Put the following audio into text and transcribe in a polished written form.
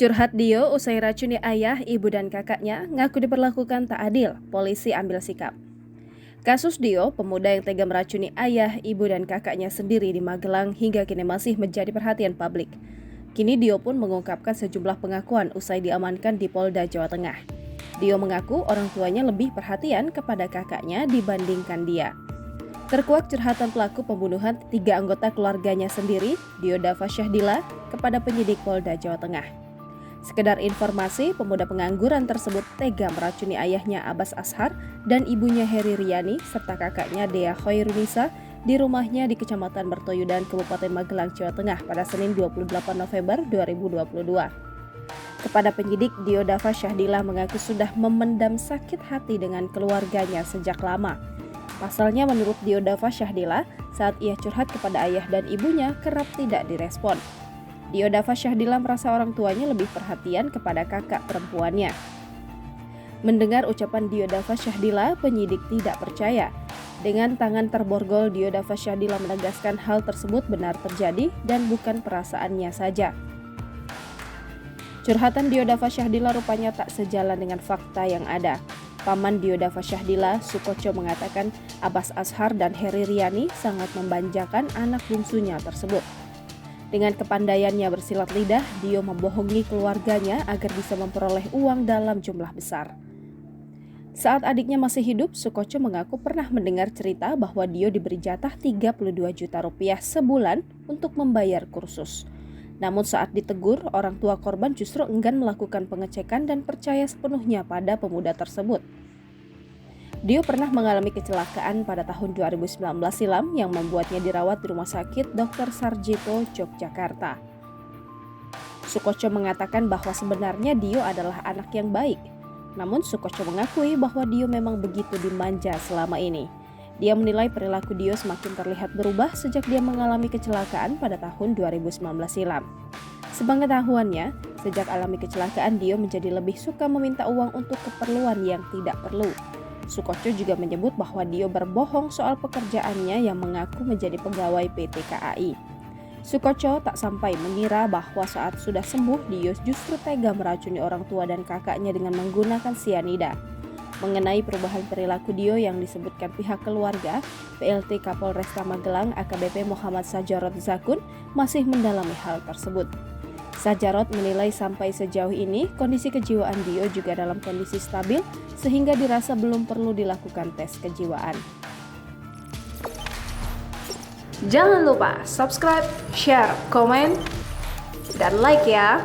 Curhat Dio usai racuni ayah, ibu dan kakaknya ngaku diperlakukan tak adil, polisi ambil sikap. Kasus Dio, pemuda yang tega meracuni ayah, ibu dan kakaknya sendiri di Magelang hingga kini masih menjadi perhatian publik. Kini Dio pun mengungkapkan sejumlah pengakuan usai diamankan di Polda Jawa Tengah. Dio mengaku orang tuanya lebih perhatian kepada kakaknya dibandingkan dia. Terkuak curhatan pelaku pembunuhan 3 anggota keluarganya sendiri, Dio Dava Syahdila, kepada penyidik Polda Jawa Tengah. Sekedar informasi, pemuda pengangguran tersebut tega meracuni ayahnya Abbas Ashar dan ibunya Heri Riani serta kakaknya Dea Khairunisa di rumahnya di Kecamatan Mertoyudan, Kabupaten Magelang, Jawa Tengah pada Senin 28 November 2022. Kepada penyidik, Dio Dava Syahdila mengaku sudah memendam sakit hati dengan keluarganya sejak lama. Pasalnya menurut Dio Dava Syahdila, saat ia curhat kepada ayah dan ibunya kerap tidak direspon. Dio Dava Syahdila merasa orang tuanya lebih perhatian kepada kakak perempuannya. Mendengar ucapan Dio Dava Syahdila, penyidik tidak percaya. Dengan tangan terborgol, Dio Dava Syahdila menegaskan hal tersebut benar terjadi dan bukan perasaannya saja. Curhatan Dio Dava Syahdila rupanya tak sejalan dengan fakta yang ada. Paman Dio Dava Syahdila, Sukoco, mengatakan Abbas Ashar dan Heri Riani sangat membanjakan anak bungsunya tersebut. Dengan kepandaiannya bersilat lidah, Dio membohongi keluarganya agar bisa memperoleh uang dalam jumlah besar. Saat adiknya masih hidup, Sukoco mengaku pernah mendengar cerita bahwa Dio diberi jatah 32 juta rupiah sebulan untuk membayar kursus. Namun saat ditegur, orang tua korban justru enggan melakukan pengecekan dan percaya sepenuhnya pada pemuda tersebut. Dio pernah mengalami kecelakaan pada tahun 2019 silam yang membuatnya dirawat di Rumah Sakit Dr. Sarjito, Yogyakarta. Sukoco mengatakan bahwa sebenarnya Dio adalah anak yang baik. Namun Sukoco mengakui bahwa Dio memang begitu dimanja selama ini. Dia menilai perilaku Dio semakin terlihat berubah sejak dia mengalami kecelakaan pada tahun 2019 silam. Sepengetahuannya, sejak alami kecelakaan Dio menjadi lebih suka meminta uang untuk keperluan yang tidak perlu. Sukoco juga menyebut bahwa Dio berbohong soal pekerjaannya yang mengaku menjadi pegawai PT KAI. Sukoco tak sampai mengira bahwa saat sudah sembuh, Dio justru tega meracuni orang tua dan kakaknya dengan menggunakan sianida. Mengenai perubahan perilaku Dio yang disebutkan pihak keluarga, PLT Kapolresta Magelang AKBP Muhammad Sajarot Zakun masih mendalami hal tersebut. Sajarot menilai sampai sejauh ini kondisi kejiwaan Dio juga dalam kondisi stabil sehingga dirasa belum perlu dilakukan tes kejiwaan. Jangan lupa subscribe, share, komen, dan like ya!